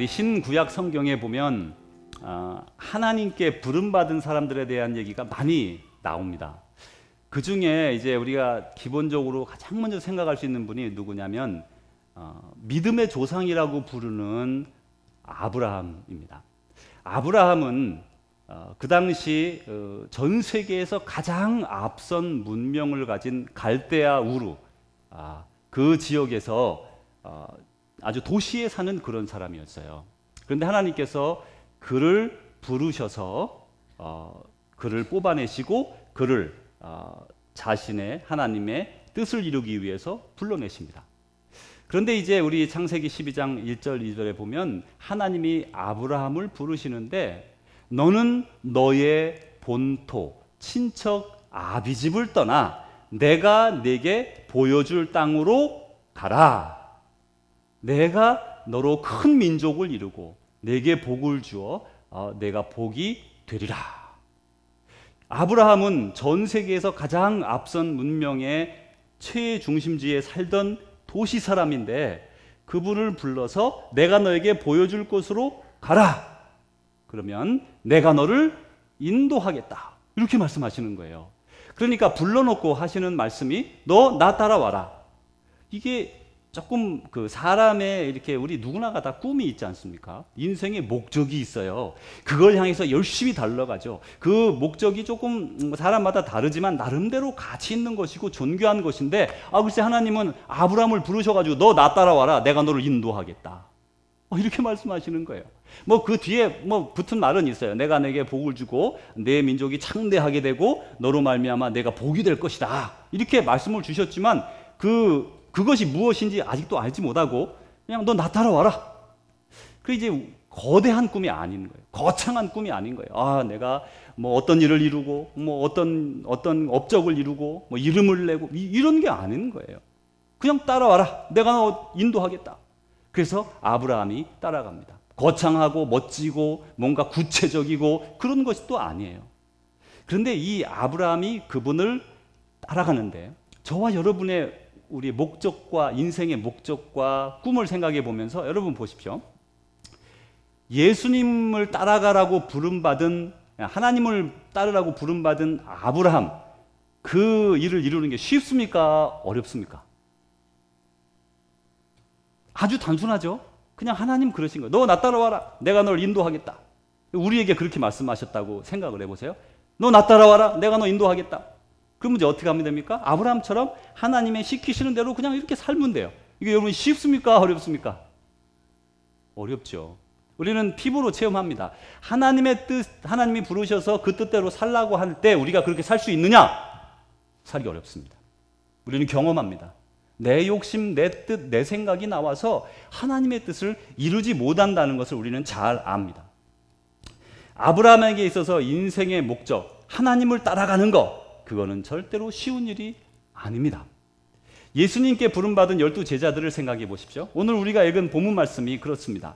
우리 신구약 성경에 보면 하나님께 부름받은 사람들에 대한 얘기가 많이 나옵니다. 그 중에 이제 우리가 기본적으로 가장 먼저 생각할 수 있는 분이 누구냐면 믿음의 조상이라고 부르는 아브라함입니다. 아브라함은 그 당시 전 세계에서 가장 앞선 문명을 가진 갈대아 우르 그 지역에서 아주 도시에 사는 그런 사람이었어요. 그런데 하나님께서 그를 부르셔서 그를 뽑아내시고 그를 자신의 하나님의 뜻을 이루기 위해서 불러내십니다. 그런데 이제 우리 창세기 12장 1절 2절에 보면 하나님이 아브라함을 부르시는데 너는 너의 본토 친척 아비집을 떠나 내가 내게 보여줄 땅으로 가라. 내가 너로 큰 민족을 이루고 내게 복을 주어 내가 복이 되리라. 아브라함은 전 세계에서 가장 앞선 문명의 최중심지에 살던 도시 사람인데 그분을 불러서 내가 너에게 보여줄 곳으로 가라. 그러면 내가 너를 인도하겠다. 이렇게 말씀하시는 거예요. 그러니까 불러놓고 하시는 말씀이 너 나 따라와라. 이게 조금 그 사람의 이렇게 우리 누구나가 다 꿈이 있지 않습니까? 인생의 목적이 있어요. 그걸 향해서 열심히 달려가죠. 그 목적이 조금 사람마다 다르지만 나름대로 가치 있는 것이고 존귀한 것인데 글쎄 하나님은 아브라함을 부르셔가지고 너 나 따라와라. 내가 너를 인도하겠다. 이렇게 말씀하시는 거예요. 그 뒤에 붙은 말은 있어요. 내가 내게 복을 주고 내 민족이 창대하게 되고 너로 말미암아 내가 복이 될 것이다. 이렇게 말씀을 주셨지만 그것이 무엇인지 아직도 알지 못하고 그냥 너 나 따라와라. 그 이제 거대한 꿈이 아닌 거예요. 거창한 꿈이 아닌 거예요. 내가 어떤 일을 이루고 어떤 업적을 이루고 이름을 내고 이런 게 아닌 거예요. 그냥 따라와라. 내가 너 인도하겠다. 그래서 아브라함이 따라갑니다. 거창하고 멋지고 뭔가 구체적이고 그런 것이 또 아니에요. 그런데 이 아브라함이 그분을 따라가는데 저와 여러분의 우리 목적과 인생의 목적과 꿈을 생각해 보면서 여러분 보십시오. 예수님을 따라가라고 부름받은 하나님을 따르라고 부름받은 아브라함 그 일을 이루는 게 쉽습니까? 어렵습니까? 아주 단순하죠. 그냥 하나님 그러신 거예요. 너 나 따라와라. 내가 널 인도하겠다. 우리에게 그렇게 말씀하셨다고 생각을 해보세요. 너 나 따라와라. 내가 너 인도하겠다. 그러면 이제 어떻게 하면 됩니까? 아브라함처럼 하나님의 시키시는 대로 그냥 이렇게 살면 돼요. 이게 여러분 쉽습니까? 어렵습니까? 어렵죠. 우리는 피부로 체험합니다. 하나님의 뜻, 하나님이 부르셔서 그 뜻대로 살라고 할 때 우리가 그렇게 살 수 있느냐? 살기 어렵습니다. 우리는 경험합니다. 내 욕심, 내 뜻, 내 생각이 나와서 하나님의 뜻을 이루지 못한다는 것을 우리는 잘 압니다. 아브라함에게 있어서 인생의 목적, 하나님을 따라가는 것, 그거는 절대로 쉬운 일이 아닙니다. 예수님께 부름받은 12제자들을 생각해 보십시오. 오늘 우리가 읽은 본문 말씀이 그렇습니다.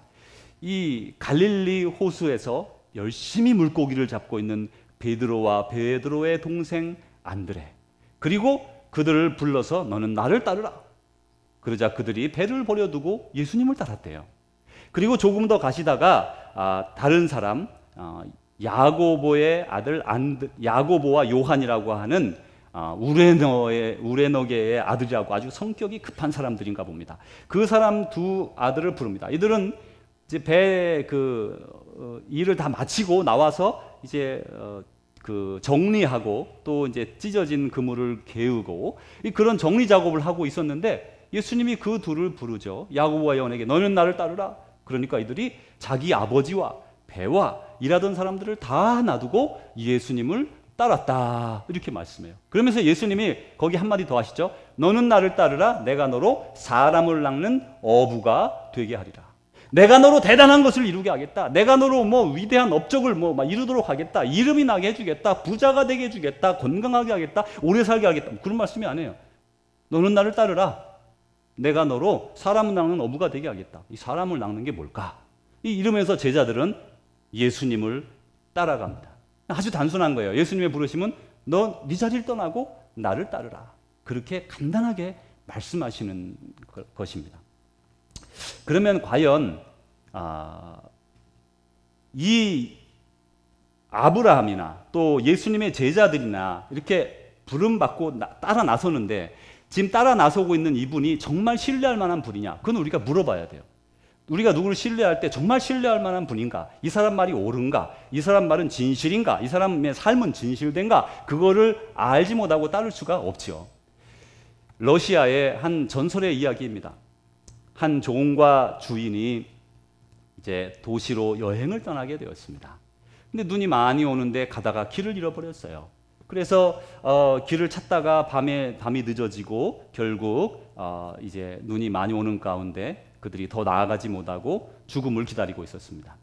이 갈릴리 호수에서 열심히 물고기를 잡고 있는 베드로와 베드로의 동생 안드레, 그리고 그들을 불러서 너는 나를 따르라. 그러자 그들이 배를 버려두고 예수님을 따랐대요. 그리고 조금 더 가시다가 다른 사람 야고보의 아들 야고보와 요한이라고 하는 우레너게의 아들이라고 아주 성격이 급한 사람들인가 봅니다. 그 사람 두 아들을 부릅니다. 이들은 이제 배 일을 다 마치고 나와서 이제 정리하고 또 이제 찢어진 그물을 개우고 그런 정리 작업을 하고 있었는데 예수님이 그 둘을 부르죠. 야고보와 요한에게 너는 나를 따르라. 그러니까 이들이 자기 아버지와 배와 일하던 사람들을 다 놔두고 예수님을 따랐다. 이렇게 말씀해요. 그러면서 예수님이 거기 한마디 더 하시죠. 너는 나를 따르라. 내가 너로 사람을 낚는 어부가 되게 하리라. 내가 너로 대단한 것을 이루게 하겠다. 내가 너로 위대한 업적을 이루도록 하겠다. 이름이 나게 해주겠다. 부자가 되게 해주겠다. 건강하게 하겠다. 오래 살게 하겠다. 그런 말씀이 아니에요. 너는 나를 따르라. 내가 너로 사람을 낚는 어부가 되게 하겠다. 이 사람을 낚는 게 뭘까? 이러면서 제자들은 예수님을 따라갑니다. 아주 단순한 거예요. 예수님의 부르심은 너 네 자리를 떠나고 나를 따르라. 그렇게 간단하게 말씀하시는 것입니다. 그러면 과연 이 아브라함이나 또 예수님의 제자들이나 이렇게 부름받고 따라 나서는데 지금 따라 나서고 있는 이분이 정말 신뢰할 만한 분이냐? 그건 우리가 물어봐야 돼요. 우리가 누구를 신뢰할 때 정말 신뢰할 만한 분인가? 이 사람 말이 옳은가? 이 사람 말은 진실인가? 이 사람의 삶은 진실된가? 그거를 알지 못하고 따를 수가 없지요. 러시아의 한 전설의 이야기입니다. 한 종과 주인이 이제 도시로 여행을 떠나게 되었습니다. 근데 눈이 많이 오는데 가다가 길을 잃어버렸어요. 그래서 길을 찾다가 밤이 늦어지고 결국 이제 눈이 많이 오는 가운데 그들이 더 나아가지 못하고 죽음을 기다리고 있었습니다.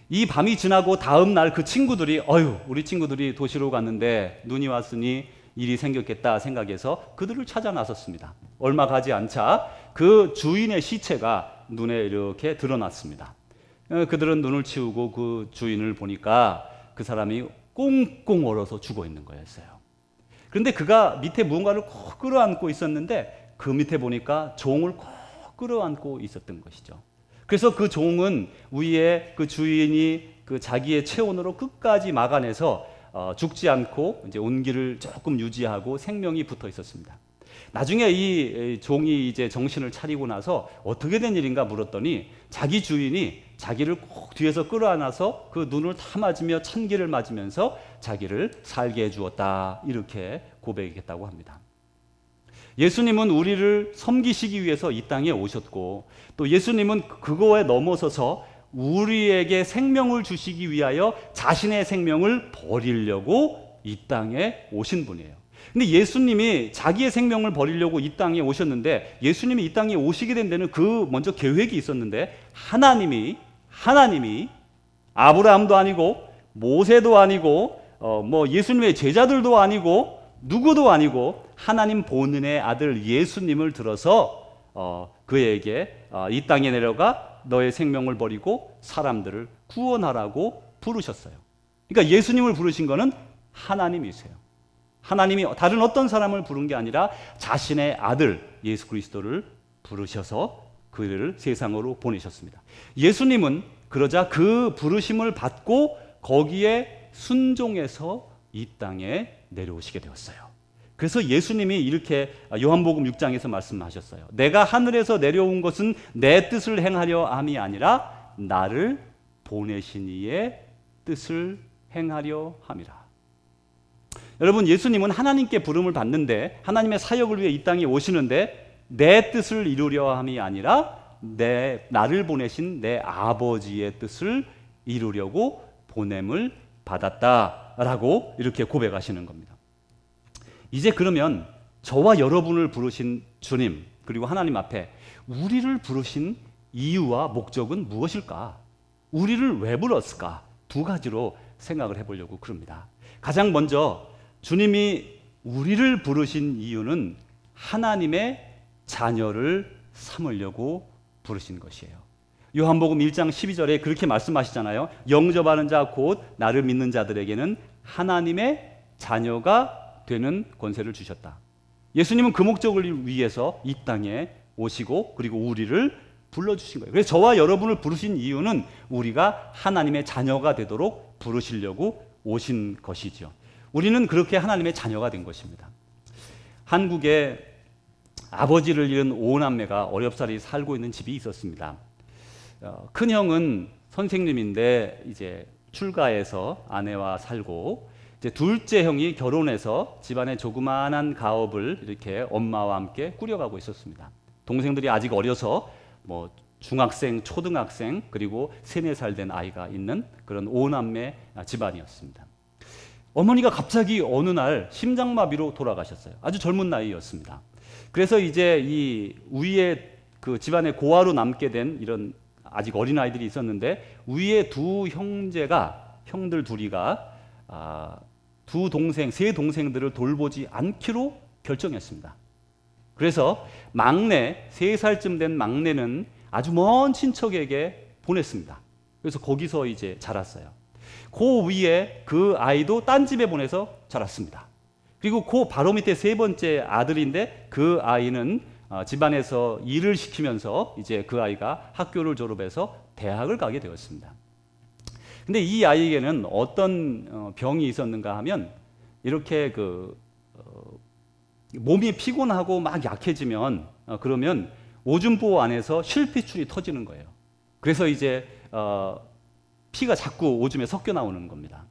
이 밤이 지나고 다음 날 그 친구들이 우리 친구들이 도시로 갔는데 눈이 왔으니 일이 생겼겠다 생각해서 그들을 찾아 나섰습니다. 얼마 가지 않자 그 주인의 시체가 눈에 이렇게 드러났습니다. 그들은 눈을 치우고 그 주인을 보니까 그 사람이 꽁꽁 얼어서 죽어 있는 거였어요. 그런데 그가 밑에 무언가를 꼭 끌어안고 있었는데 그 밑에 보니까 종을 꼭 끌어안고 있었던 것이죠. 그래서 그 종은 위에 그 주인이 그 자기의 체온으로 끝까지 막아내서 죽지 않고 이제 온기를 조금 유지하고 생명이 붙어 있었습니다. 나중에 이 종이 이제 정신을 차리고 나서 어떻게 된 일인가 물었더니 자기 주인이 자기를 꼭 뒤에서 끌어안아서 그 눈을 다 맞으며 찬기를 맞으면서 자기를 살게 해주었다, 이렇게 고백했다고 합니다. 예수님은 우리를 섬기시기 위해서 이 땅에 오셨고 또 예수님은 그거에 넘어서서 우리에게 생명을 주시기 위하여 자신의 생명을 버리려고 이 땅에 오신 분이에요. 근데 예수님이 자기의 생명을 버리려고 이 땅에 오셨는데 예수님이 이 땅에 오시게 된 데는 그 먼저 계획이 있었는데 하나님이 아브라함도 아니고 모세도 아니고 뭐 예수님의 제자들도 아니고 누구도 아니고 하나님 본인의 아들 예수님을 들어서 그에게 이 땅에 내려가 너의 생명을 버리고 사람들을 구원하라고 부르셨어요. 그러니까 예수님을 부르신 거는 하나님이세요. 하나님이 다른 어떤 사람을 부른 게 아니라 자신의 아들 예수 그리스도를 부르셔서 그를 세상으로 보내셨습니다. 예수님은 그러자 그 부르심을 받고 거기에 순종해서 이 땅에 내려오시게 되었어요. 그래서 예수님이 이렇게 요한복음 6장에서 말씀하셨어요. 내가 하늘에서 내려온 것은 내 뜻을 행하려 함이 아니라 나를 보내신 이의 뜻을 행하려 함이라. 여러분, 예수님은 하나님께 부름을 받는데 하나님의 사역을 위해 이 땅에 오시는데 내 뜻을 이루려 함이 아니라 나를 보내신 내 아버지의 뜻을 이루려고 보냄을 받았다라고 이렇게 고백하시는 겁니다. 이제 그러면 저와 여러분을 부르신 주님 그리고 하나님 앞에 우리를 부르신 이유와 목적은 무엇일까? 우리를 왜 불렀을까? 두 가지로 생각을 해보려고 그럽니다. 가장 먼저 주님이 우리를 부르신 이유는 하나님의 자녀를 삼으려고 부르신 것이에요. 요한복음 1장 12절에 그렇게 말씀하시잖아요. 영접하는 자 곧 나를 믿는 자들에게는 하나님의 자녀가 되는 권세를 주셨다. 예수님은 그 목적을 위해서 이 땅에 오시고 그리고 우리를 불러주신 거예요. 그래서 저와 여러분을 부르신 이유는 우리가 하나님의 자녀가 되도록 부르시려고 오신 것이죠. 우리는 그렇게 하나님의 자녀가 된 것입니다. 한국에 아버지를 잃은 5남매가 어렵사리 살고 있는 집이 있었습니다. 큰 형은 선생님인데 이제 출가해서 아내와 살고 이제 둘째 형이 결혼해서 집안의 조그마한 가업을 이렇게 엄마와 함께 꾸려가고 있었습니다. 동생들이 아직 어려서 뭐 중학생, 초등학생 그리고 3, 4살 된 아이가 있는 그런 5남매 집안이었습니다. 어머니가 갑자기 어느 날 심장마비로 돌아가셨어요. 아주 젊은 나이였습니다. 그래서 이제 이 위에 그 집안의 고아로 남게 된 이런 아직 어린 아이들이 있었는데 위에 형들 둘이가 세 동생들을 돌보지 않기로 결정했습니다. 그래서 막내 3살쯤 된 막내는 아주 먼 친척에게 보냈습니다. 그래서 거기서 이제 자랐어요. 그 위에 그 아이도 딴 집에 보내서 자랐습니다. 그리고 그 바로 밑에 3번째 아들인데 그 아이는 집안에서 일을 시키면서 이제 그 아이가 학교를 졸업해서 대학을 가게 되었습니다. 근데 이 아이에게는 어떤 병이 있었는가 하면 이렇게 몸이 피곤하고 막 약해지면 그러면 오줌보 안에서 실핏줄이 터지는 거예요. 그래서 이제 피가 자꾸 오줌에 섞여 나오는 겁니다.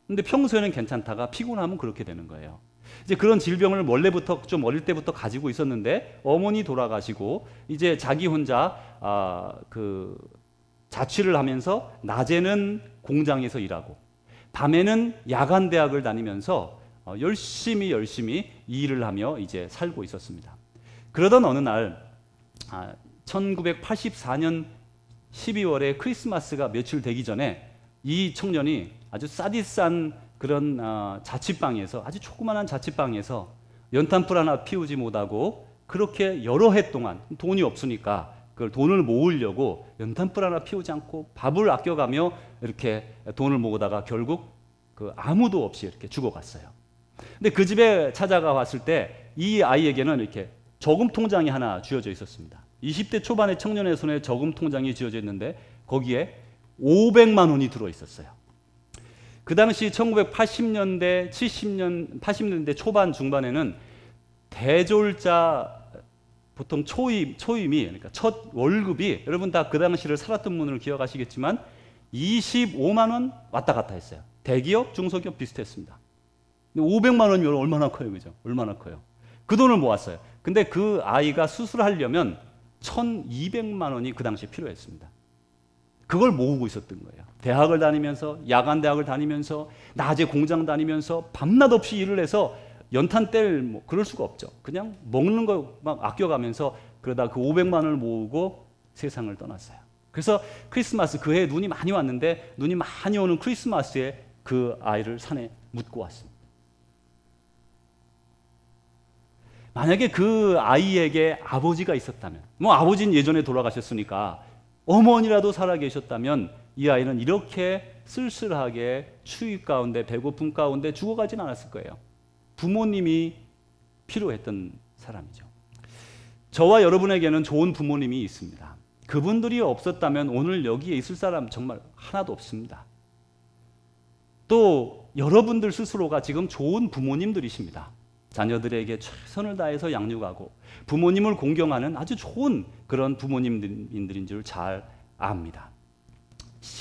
근데 평소에는 괜찮다가 피곤하면 그렇게 되는 거예요. 이제 그런 질병을 원래부터 좀 어릴 때부터 가지고 있었는데 어머니 돌아가시고 이제 자기 혼자 자취를 하면서 낮에는 공장에서 일하고 밤에는 야간 대학을 다니면서 열심히 일을 하며 이제 살고 있었습니다. 그러던 어느 날 1984년 12월에 크리스마스가 며칠 되기 전에 이 청년이 아주 싸디싼 그런 자취방에서, 아주 조그마한 자취방에서 연탄불 하나 피우지 못하고 그렇게 여러 해 동안 돈이 없으니까 그걸 돈을 모으려고 연탄불 하나 피우지 않고 밥을 아껴가며 이렇게 돈을 모으다가 결국 아무도 없이 이렇게 죽어갔어요. 근데 그 집에 찾아가 봤을 때 이 아이에게는 이렇게 저금 통장이 하나 쥐어져 있었습니다. 20대 초반의 청년의 손에 저금 통장이 쥐어져 있는데 거기에 500만 원이 들어 있었어요. 그 당시 1980년대, 80년대 초반 중반에는 대졸자 보통 초임이 그러니까 첫 월급이 여러분 다 그 당시를 살았던 분을 기억하시겠지만 25만 원 왔다 갔다 했어요. 대기업, 중소기업 비슷했습니다. 500만 원이면 얼마나 커요, 그죠? 얼마나 커요. 그 돈을 모았어요. 근데 그 아이가 수술하려면 1,200만 원이 그 당시에 필요했습니다. 그걸 모으고 있었던 거예요. 대학을 다니면서, 야간 대학을 다니면서, 낮에 공장 다니면서 밤낮 없이 일을 해서 연탄 뗄 그럴 수가 없죠. 그냥 먹는 거 막 아껴가면서 그러다 그 500만 원을 모으고 세상을 떠났어요. 그래서 크리스마스 그 해에 눈이 많이 왔는데 눈이 많이 오는 크리스마스에 그 아이를 산에 묻고 왔습니다. 만약에 그 아이에게 아버지가 있었다면, 아버지는 예전에 돌아가셨으니까 어머니라도 살아계셨다면 이 아이는 이렇게 쓸쓸하게 추위 가운데 배고픔 가운데 죽어가진 않았을 거예요. 부모님이 필요했던 사람이죠. 저와 여러분에게는 좋은 부모님이 있습니다. 그분들이 없었다면 오늘 여기에 있을 사람 정말 하나도 없습니다. 또 여러분들 스스로가 지금 좋은 부모님들이십니다. 자녀들에게 최선을 다해서 양육하고 부모님을 공경하는 아주 좋은 그런 부모님들인 줄 잘 압니다.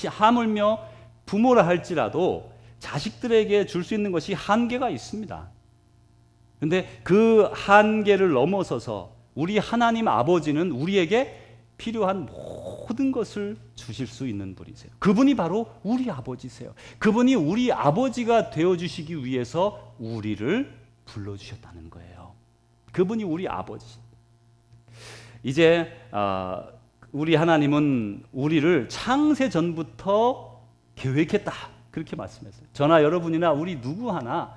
하물며 부모라 할지라도 자식들에게 줄 수 있는 것이 한계가 있습니다. 그런데 그 한계를 넘어서서 우리 하나님 아버지는 우리에게 필요한 모든 것을 주실 수 있는 분이세요. 그분이 바로 우리 아버지세요. 그분이 우리 아버지가 되어주시기 위해서 우리를 불러주셨다는 거예요. 그분이 우리 아버지. 이제 우리 하나님은 우리를 창세 전부터 계획했다. 그렇게 말씀했어요. 저나 여러분이나 우리 누구 하나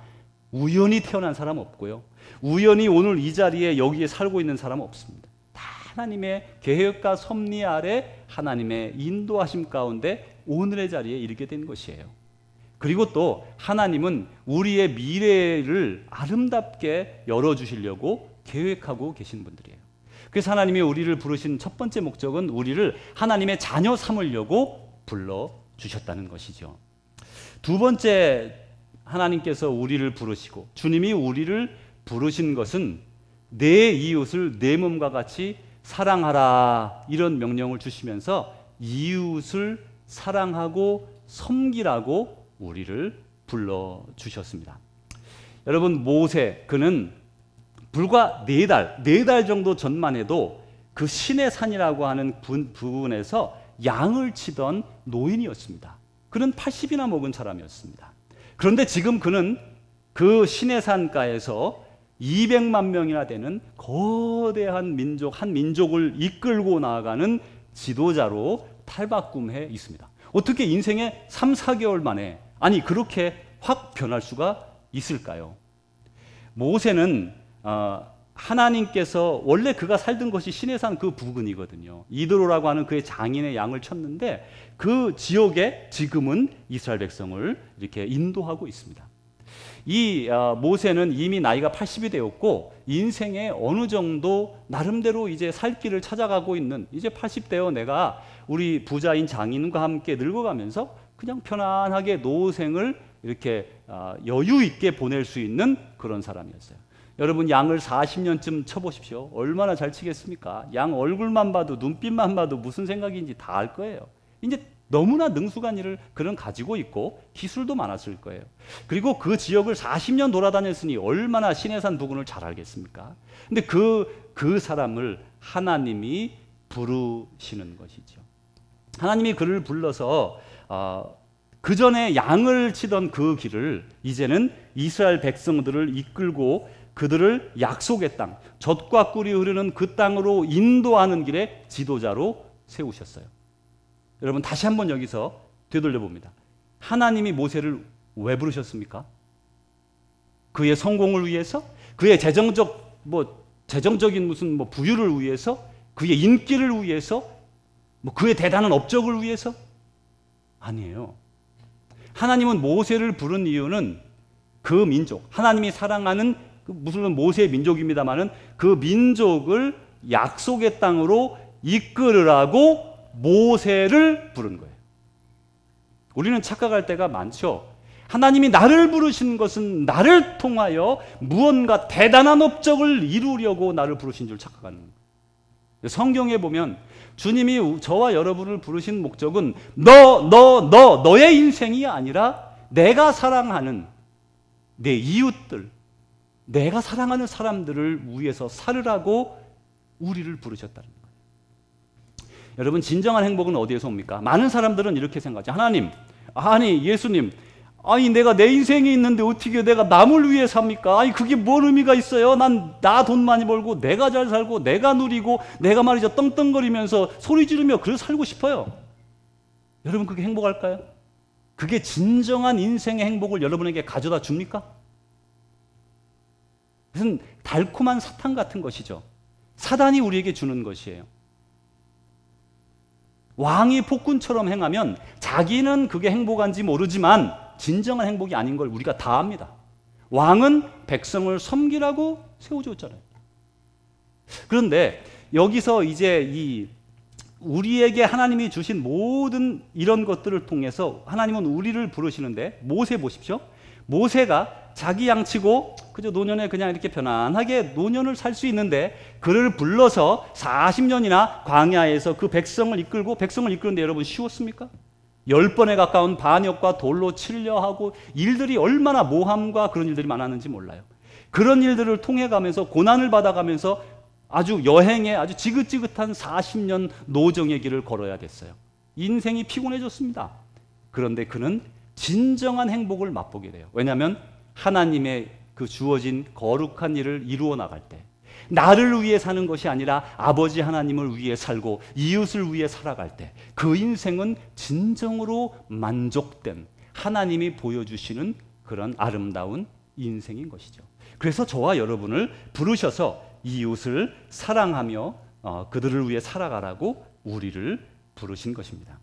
우연히 태어난 사람 없고요. 우연히 오늘 이 자리에 여기에 살고 있는 사람 없습니다. 다 하나님의 계획과 섭리 아래 하나님의 인도하심 가운데 오늘의 자리에 이르게 된 것이에요. 그리고 또 하나님은 우리의 미래를 아름답게 열어주시려고 계획하고 계신 분들이에요. 그래서 하나님이 우리를 부르신 첫 번째 목적은 우리를 하나님의 자녀 삼으려고 불러주셨다는 것이죠. 두 번째, 하나님께서 우리를 부르시고 주님이 우리를 부르신 것은 내 이웃을 내 몸과 같이 사랑하라, 이런 명령을 주시면서 이웃을 사랑하고 섬기라고 우리를 불러주셨습니다. 여러분, 모세, 그는 불과 4달 정도 전만 해도 그 신의 산이라고 하는 부분에서 양을 치던 노인이었습니다. 그는 80이나 먹은 사람이었습니다. 그런데 지금 그는 그 신의 산가에서 200만 명이나 되는 거대한 한 민족을 이끌고 나아가는 지도자로 탈바꿈해 있습니다. 어떻게 인생의 3, 4개월 만에 그렇게 확 변할 수가 있을까요? 모세는 하나님께서 원래 그가 살던 것이 시내산 그 부근이거든요. 이드로라고 하는 그의 장인의 양을 쳤는데 그 지역에 지금은 이스라엘 백성을 이렇게 인도하고 있습니다. 이 모세는 이미 나이가 80이 되었고 인생에 어느 정도 나름대로 이제 살 길을 찾아가고 있는, 이제 80되어 내가 우리 부자인 장인과 함께 늙어가면서 그냥 편안하게 노생을 이렇게 여유 있게 보낼 수 있는 그런 사람이었어요. 여러분 양을 40년쯤 쳐보십시오. 얼마나 잘 치겠습니까? 양 얼굴만 봐도 눈빛만 봐도 무슨 생각인지 다 알 거예요. 이제 너무나 능숙한 일을 그런 가지고 있고 기술도 많았을 거예요. 그리고 그 지역을 40년 돌아다녔으니 얼마나 시내산 부근을 잘 알겠습니까? 근데 그 사람을 하나님이 부르시는 것이죠. 하나님이 그를 불러서 그 전에 양을 치던 그 길을 이제는 이스라엘 백성들을 이끌고 그들을 약속의 땅, 젖과 꿀이 흐르는 그 땅으로 인도하는 길에 지도자로 세우셨어요. 여러분 다시 한번 여기서 되돌려 봅니다. 하나님이 모세를 왜 부르셨습니까? 그의 성공을 위해서? 그의 재정적인 무슨 부유를 위해서? 그의 인기를 위해서? 그의 대단한 업적을 위해서? 아니에요. 하나님은 모세를 부른 이유는 그 민족, 하나님이 사랑하는 무슨 모세의 민족입니다마는 그 민족을 약속의 땅으로 이끌으라고 모세를 부른 거예요. 우리는 착각할 때가 많죠. 하나님이 나를 부르신 것은 나를 통하여 무언가 대단한 업적을 이루려고 나를 부르신 줄 착각하는 거예요. 성경에 보면 주님이 저와 여러분을 부르신 목적은 너의 인생이 아니라 내가 사랑하는 내 이웃들, 내가 사랑하는 사람들을 위해서 살으라고 우리를 부르셨다는 거예요. 여러분 진정한 행복은 어디에서 옵니까? 많은 사람들은 이렇게 생각하죠. 하나님, 아니 예수님, 아니 내가 내 인생이 있는데 어떻게 내가 남을 위해 삽니까? 아니 그게 뭔 의미가 있어요? 나 돈 많이 벌고 내가 잘 살고 내가 누리고 내가 말이죠 떵떵거리면서 소리 지르며 그래 살고 싶어요. 여러분 그게 행복할까요? 그게 진정한 인생의 행복을 여러분에게 가져다 줍니까? 무슨 달콤한 사탕 같은 것이죠. 사단이 우리에게 주는 것이에요. 왕이 폭군처럼 행하면 자기는 그게 행복한지 모르지만 진정한 행복이 아닌 걸 우리가 다 압니다. 왕은 백성을 섬기라고 세워줬잖아요. 그런데 여기서 이제 우리에게 하나님이 주신 모든 이런 것들을 통해서 하나님은 우리를 부르시는데 모세 보십시오. 모세가 자기 양치고 그저 노년에 그냥 이렇게 편안하게 노년을 살 수 있는데 그를 불러서 40년이나 광야에서 그 백성을 이끄는데 여러분 쉬웠습니까? 10번에 가까운 반역과 돌로 치려 하고 일들이 얼마나 모함과 그런 일들이 많았는지 몰라요. 그런 일들을 통해 가면서 고난을 받아가면서 아주 여행에 아주 지긋지긋한 40년 노정의 길을 걸어야 됐어요. 인생이 피곤해졌습니다. 그런데 그는 진정한 행복을 맛보게 돼요. 왜냐하면 하나님의 그 주어진 거룩한 일을 이루어 나갈 때 나를 위해 사는 것이 아니라 아버지 하나님을 위해 살고 이웃을 위해 살아갈 때 그 인생은 진정으로 만족된 하나님이 보여주시는 그런 아름다운 인생인 것이죠. 그래서 저와 여러분을 부르셔서 이웃을 사랑하며 그들을 위해 살아가라고 우리를 부르신 것입니다.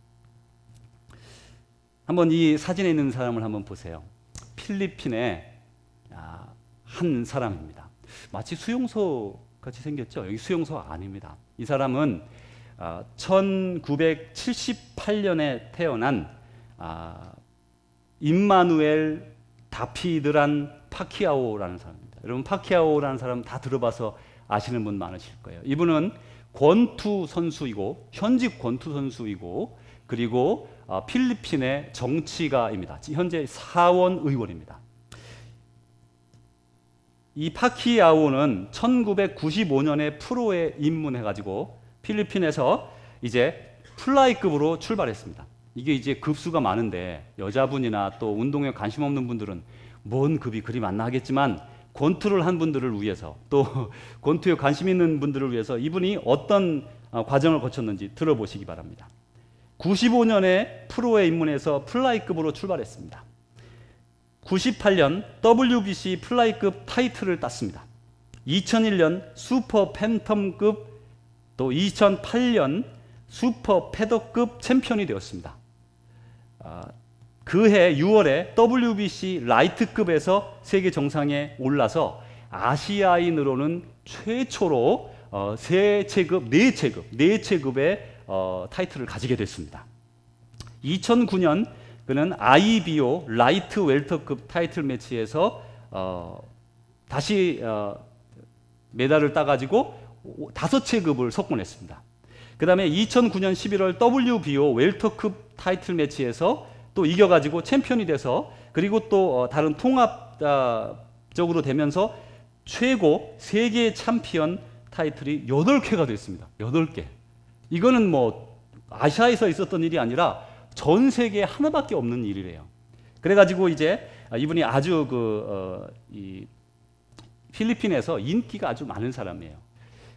한번 이 사진에 있는 사람을 한번 보세요. 필리핀의 한 사람입니다. 마치 수용소 같이 생겼죠? 여기 수용소 아닙니다. 이 사람은 1978년에 태어난 임마누엘 다피드란 파키아오라는 사람입니다. 여러분 파키아오라는 사람 다 들어봐서 아시는 분 많으실 거예요. 이분은 권투 선수이고 현직 권투 선수이고 그리고 필리핀의 정치가입니다. 현재 사원 의원입니다. 이 파키아오는 1995년에 프로에 입문해가지고 필리핀에서 이제 플라이급으로 출발했습니다. 이게 이제 급수가 많은데 여자분이나 또 운동에 관심 없는 분들은 뭔 급이 그리 많나 하겠지만 권투를 한 분들을 위해서 또 권투에 관심 있는 분들을 위해서 이분이 어떤 과정을 거쳤는지 들어보시기 바랍니다. 95년에 프로에 입문해서 플라이급으로 출발했습니다. 98년 WBC 플라이급 타이틀을 땄습니다. 2001년 슈퍼 팬텀급 또 2008년 슈퍼 패더급 챔피언이 되었습니다. 그해 6월에 WBC 라이트급에서 세계 정상에 올라서 아시아인으로는 최초로 네 체급의 타이틀을 가지게 됐습니다. 2009년 그는 IBO 라이트 웰터급 타이틀 매치에서 다시 메달을 따가지고 5채급을 석권했습니다. 그 다음에 2009년 11월 WBO 웰터급 타이틀 매치에서 또 이겨가지고 챔피언이 돼서, 그리고 또 다른 통합적으로 되면서 최고 세계 챔피언 타이틀이 8개가 됐습니다. 8개. 이거는 뭐 아시아에서 있었던 일이 아니라 전 세계에 하나밖에 없는 일이래요. 그래가지고 이제 이분이 아주 이 필리핀에서 인기가 아주 많은 사람이에요.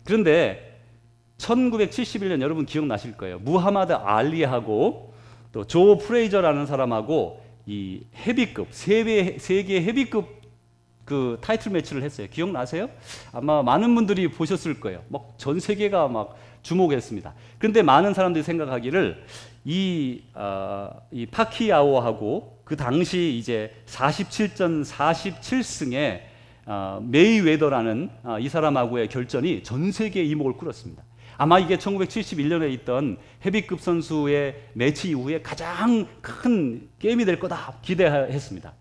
그런데 1971년 여러분 기억나실 거예요. 무하마드 알리하고 또 조 프레이저라는 사람하고 이 헤비급 세계 헤비급 그 타이틀 매치를 했어요. 기억나세요? 아마 많은 분들이 보셨을 거예요. 막 전 세계가 막 주목했습니다. 그런데 많은 사람들이 생각하기를 이 파키아오하고 그 당시 이제 47전 47승에 메이웨더라는 이 사람하고의 결전이 전 세계의 이목을 끌었습니다. 아마 이게 1971년에 있던 헤비급 선수의 매치 이후에 가장 큰 게임이 될 거다 기대했습니다.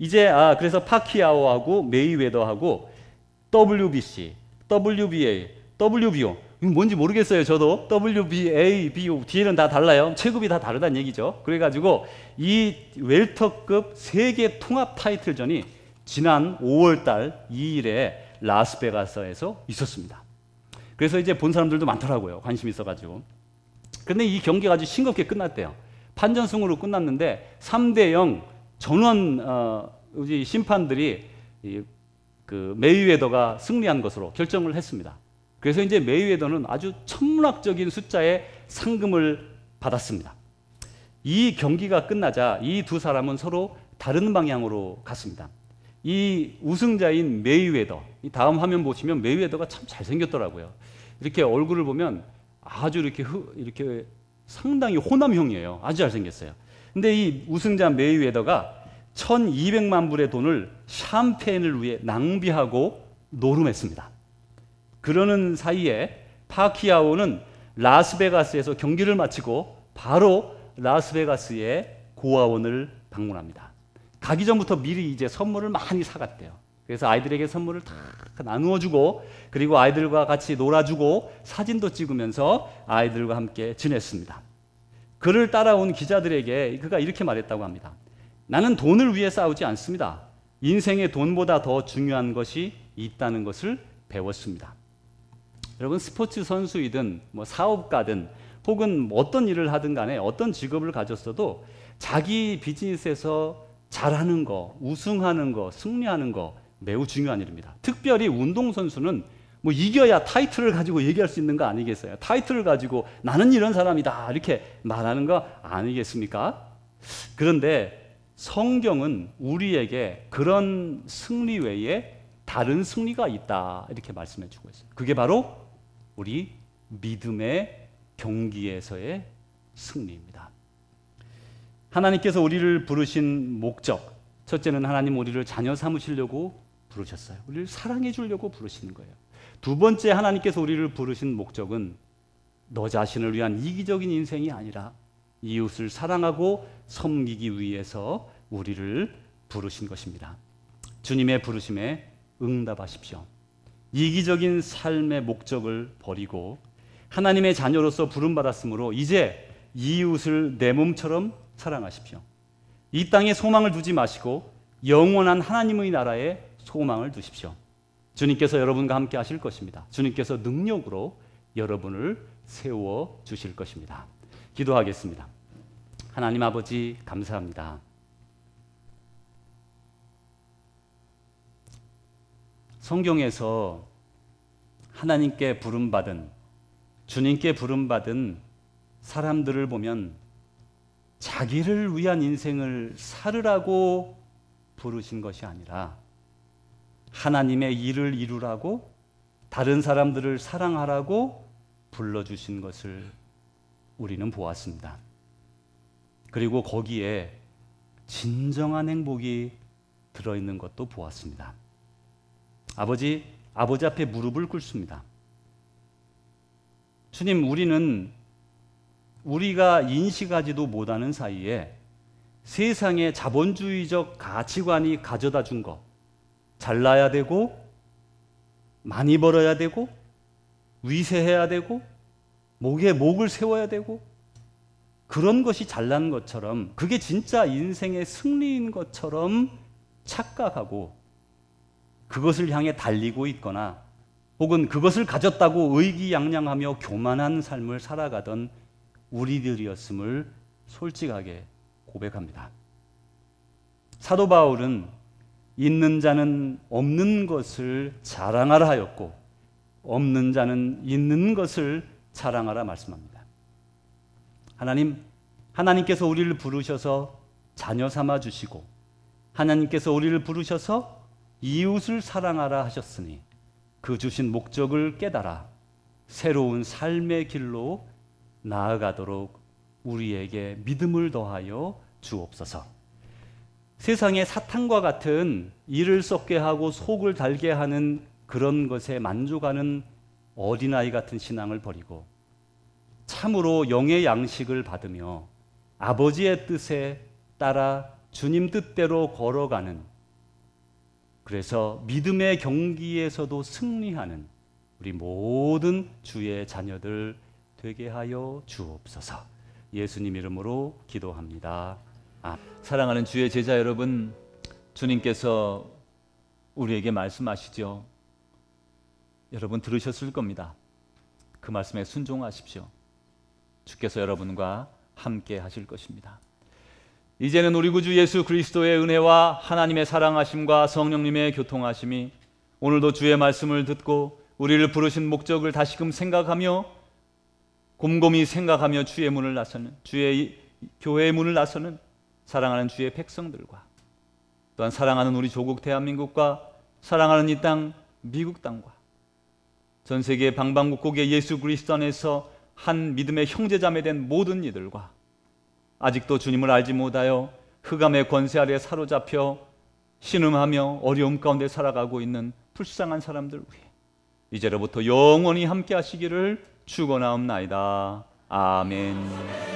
이제 그래서 파키아오하고 메이웨더하고 WBC, WBA, WBO 뭔지 모르겠어요. 저도 WBA, BO 뒤에는 다 달라요. 체급이 다 다르다는 얘기죠. 그래가지고 이 웰터급 세계 통합 타이틀전이 지난 5월달 2일에 라스베가스에서 있었습니다. 그래서 이제 본 사람들도 많더라고요. 관심 있어가지고. 근데 이 경기가 아주 싱겁게 끝났대요. 판전승으로 끝났는데 3대0 전원 심판들이 그 메이웨더가 승리한 것으로 결정을 했습니다. 그래서 이제 메이웨더는 아주 천문학적인 숫자의 상금을 받았습니다. 이 경기가 끝나자 이 두 사람은 서로 다른 방향으로 갔습니다. 이 우승자인 메이웨더, 이 다음 화면 보시면 메이웨더가 참 잘생겼더라고요. 이렇게 얼굴을 보면 아주 이렇게 상당히 호남형이에요. 아주 잘생겼어요. 근데 이 우승자 메이웨더가 1200만 불의 돈을 샴페인을 위해 낭비하고 노름했습니다. 그러는 사이에 파키아오는 라스베가스에서 경기를 마치고 바로 라스베가스의 고아원을 방문합니다. 가기 전부터 미리 이제 선물을 많이 사갔대요. 그래서 아이들에게 선물을 다 나누어주고, 그리고 아이들과 같이 놀아주고 사진도 찍으면서 아이들과 함께 지냈습니다. 그를 따라온 기자들에게 그가 이렇게 말했다고 합니다. 나는 돈을 위해 싸우지 않습니다. 인생에 돈보다 더 중요한 것이 있다는 것을 배웠습니다. 여러분, 스포츠 선수이든 뭐 사업가든 혹은 어떤 일을 하든 간에 어떤 직업을 가졌어도 자기 비즈니스에서 잘하는 거, 우승하는 거, 승리하는 거 매우 중요한 일입니다. 특별히 운동선수는 뭐 이겨야 타이틀을 가지고 얘기할 수 있는 거 아니겠어요? 타이틀을 가지고 나는 이런 사람이다 이렇게 말하는 거 아니겠습니까? 그런데 성경은 우리에게 그런 승리 외에 다른 승리가 있다 이렇게 말씀해 주고 있어요. 그게 바로 우리 믿음의 경기에서의 승리입니다. 하나님께서 우리를 부르신 목적, 첫째는 하나님 우리를 자녀 삼으시려고 부르셨어요. 우리를 사랑해 주려고 부르시는 거예요. 두 번째, 하나님께서 우리를 부르신 목적은 너 자신을 위한 이기적인 인생이 아니라 이웃을 사랑하고 섬기기 위해서 우리를 부르신 것입니다. 주님의 부르심에 응답하십시오. 이기적인 삶의 목적을 버리고 하나님의 자녀로서 부름받았으므로 이제 이웃을 내 몸처럼 사랑하십시오. 이 땅에 소망을 두지 마시고 영원한 하나님의 나라에 소망을 두십시오. 주님께서 여러분과 함께 하실 것입니다. 주님께서 능력으로 여러분을 세워 주실 것입니다. 기도하겠습니다. 하나님 아버지, 감사합니다. 성경에서 하나님께 부름받은, 주님께 부름받은 사람들을 보면 자기를 위한 인생을 살으라고 부르신 것이 아니라 하나님의 일을 이루라고, 다른 사람들을 사랑하라고 불러주신 것을 우리는 보았습니다. 그리고 거기에 진정한 행복이 들어있는 것도 보았습니다. 아버지 앞에 무릎을 꿇습니다. 주님, 우리는 우리가 인식하지도 못하는 사이에 세상의 자본주의적 가치관이 가져다 준 것, 잘나야 되고 많이 벌어야 되고 위세해야 되고 목에 목을 세워야 되고 그런 것이 잘난 것처럼, 그게 진짜 인생의 승리인 것처럼 착각하고 그것을 향해 달리고 있거나 혹은 그것을 가졌다고 의기양양하며 교만한 삶을 살아가던 우리들이었음을 솔직하게 고백합니다. 사도 바울은 있는 자는 없는 것을 자랑하라 하였고 없는 자는 있는 것을 자랑하라 말씀합니다. 하나님께서 우리를 부르셔서 자녀 삼아 주시고 하나님께서 우리를 부르셔서 이웃을 사랑하라 하셨으니 그 주신 목적을 깨달아 새로운 삶의 길로 나아가도록 우리에게 믿음을 더하여 주옵소서. 세상에 사탄과 같은 이를 썩게 하고 속을 달게 하는 그런 것에 만족하는 어린아이 같은 신앙을 버리고 참으로 영의 양식을 받으며 아버지의 뜻에 따라 주님 뜻대로 걸어가는, 그래서 믿음의 경기에서도 승리하는 우리 모든 주의 자녀들 되게 하여 주옵소서. 예수님 이름으로 기도합니다. 사랑하는 주의 제자 여러분, 주님께서 우리에게 말씀하시죠. 여러분 들으셨을 겁니다. 그 말씀에 순종하십시오. 주께서 여러분과 함께 하실 것입니다. 이제는 우리 구주 예수 그리스도의 은혜와 하나님의 사랑하심과 성령님의 교통하심이 오늘도 주의 말씀을 듣고 우리를 부르신 목적을 다시금 생각하며 곰곰이 생각하며 주의 문을 나서는, 주의 교회의 문을 나서는 사랑하는 주의 백성들과 또한 사랑하는 우리 조국 대한민국과 사랑하는 이 땅 미국 땅과 전 세계 방방곡곡의 예수 그리스도 안에서 한 믿음의 형제자매 된 모든 이들과 아직도 주님을 알지 못하여 흑암의 권세 아래 사로잡혀 신음하며 어려움 가운데 살아가고 있는 불쌍한 사람들 위해 이제로부터 영원히 함께 하시기를 축원하옵나이다. 아멘.